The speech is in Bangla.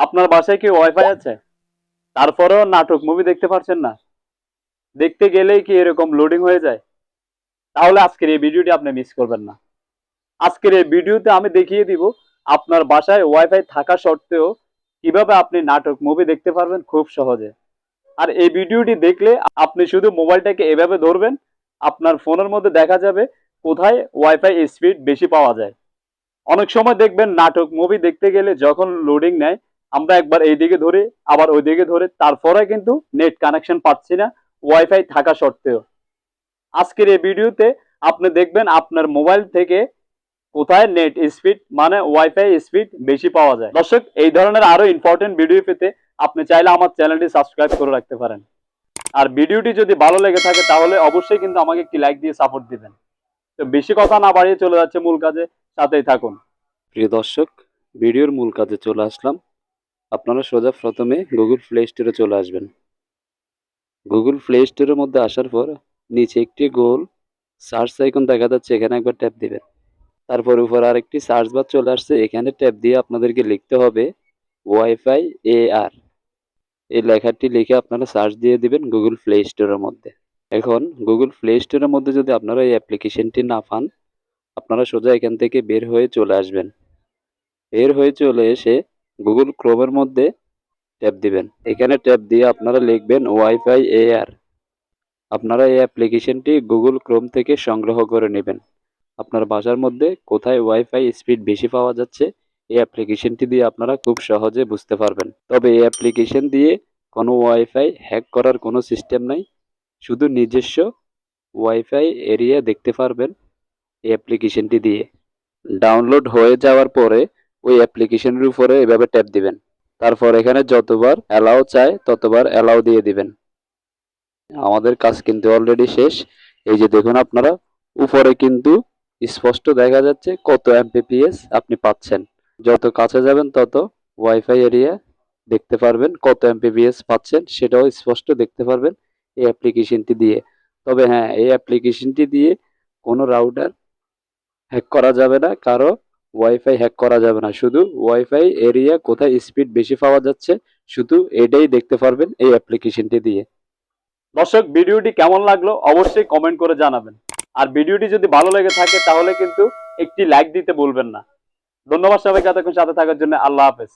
আপনার বাসায় কি ওয়াইফাই আছে? তারপরেও নাটক মুভি দেখতে পারছেন না? দেখতে গেলেই কি এরকম লোডিং হয়ে যায়? তাহলে আজকের এই ভিডিওটি আপনি মিস করবেন না। আজকের এই ভিডিওতে আমি দেখিয়ে দিব আপনার বাসায় ওয়াইফাই থাকা সত্ত্বেও কিভাবে আপনি নাটক মুভি দেখতে পারবেন খুব সহজে। আর এই ভিডিওটি দেখলে আপনি শুধু মোবাইলটাকে এভাবে ধরবেন, আপনার ফোনের মধ্যে দেখা যাবে কোথায় ওয়াইফাই স্পিড বেশি পাওয়া যায়। অনেক সময় দেখবেন নাটক মুভি দেখতে গেলে যখন লোডিং নেয়, আমরা একবার এইদিকে ধরে আবার ওইদিকে ধরে, তারপরে কিন্তু নেট কানেকশন পাচ্ছি না ওয়াইফাই থাকা সত্ত্বেও। আজকের এই ভিডিওতে আপনি দেখবেন আপনার মোবাইল থেকে কোথায় নেট স্পিড মানে ওয়াইফাই স্পিড বেশি পাওয়া যায়। দর্শক, এই ধরনের আরো ইম্পর্টেন্ট ভিডিও পেতে আপনি চাইলে আমার চ্যানেলটি সাবস্ক্রাইব করে রাখতে পারেন। আর ভিডিওটি যদি ভালো লেগে থাকে তাহলে অবশ্যই কিন্তু আমাকে একটি লাইক দিয়ে সাপোর্ট দিবেন। তো বেশি কথা না বাড়িয়ে চলে যাচ্ছে মূল কাজে, সাথেই থাকুন। প্রিয় দর্শক, ভিডিওর মূল কাজে চলে আসলাম। আপনারা সোজা প্রথমে গুগল প্লে স্টোরে চলে আসবেন। গুগল প্লে স্টোরের মধ্যে আসার পর নিচে একটি গোল সার্চ আইকন দেখা যাচ্ছে, এখানে একবার ট্যাপ দিবেন। তারপর উপরে আরেকটি সার্চ বার চলে আসছে, এখানে ট্যাপ দিয়ে আপনাদেরকে লিখতে হবে ওয়াইফাই এআর। এই লেখাটি লিখে আপনারা সার্চ দিয়ে দিবেন গুগল প্লে স্টোরের মধ্যে। এখন গুগল প্লে স্টোরের মধ্যে যদি আপনারা এই অ্যাপ্লিকেশনটি না পান, আপনারা সোজা এখান থেকে বের হয়ে চলে আসবেন। বের হয়ে চলে এসে গুগল ক্রোমের মধ্যে ট্যাপ দিবেন। এখানে ট্যাপ দিয়ে আপনারা লিখবেন ওয়াইফাই এআর। আপনারা এই অ্যাপ্লিকেশনটি গুগল ক্রোম থেকে সংগ্রহ করে নেবেন। আপনার বাসার মধ্যে কোথায় ওয়াইফাই স্পিড বেশি পাওয়া যাচ্ছে, এই অ্যাপ্লিকেশনটি দিয়ে আপনারা খুব সহজে বুঝতে পারবেন। তবে এই অ্যাপ্লিকেশন দিয়ে কোনো ওয়াইফাই হ্যাক করার কোনো সিস্টেম নাই, শুধু নিজস্ব ওয়াইফাই এরিয়া দেখতে পারবেন এই অ্যাপ্লিকেশনটি দিয়ে। ডাউনলোড হয়ে যাওয়ার পরে ওই অ্যাপ্লিকেশনের উপরে এভাবে ট্যাপ দিবেন। তারপর এখানে যতবার অ্যালাউ চায় ততবার অ্যালাউ দিয়ে দিবেন। আমাদের কাজ কিন্তু অলরেডি শেষ। এই যে দেখুন, আপনারা উপরে কিন্তু স্পষ্ট দেখা যাচ্ছে কত এমবিপিএস আপনি পাচ্ছেন। যত কাছে যাবেন তত ওয়াইফাই এরিয়া দেখতে পারবেন, কত এমবিপিএস পাচ্ছেন সেটাও স্পষ্ট দেখতে পারবেন এই অ্যাপ্লিকেশনটি দিয়ে। তবে হ্যাঁ, এই অ্যাপ্লিকেশনটি দিয়ে কোনো রাউটার হ্যাক করা যাবে না, কারো ওয়াইফাই হ্যাক করা যাবে না। শুধু ওয়াইফাই এরিয়া কোথায় স্পিড বেশি পাওয়া যাচ্ছে শুধু এটাই দেখতে পারবেন এই অ্যাপ্লিকেশনটি দিয়ে। দর্শক, ভিডিওটি কেমন লাগলো অবশ্যই কমেন্ট করে জানাবেন। আর ভিডিওটি যদি ভালো লেগে থাকে তাহলে কিন্তু একটি লাইক দিতে ভুলবেন না। ধন্যবাদ সবাইকে এতক্ষণ সাথে থাকার জন্য। আল্লাহ হাফেজ।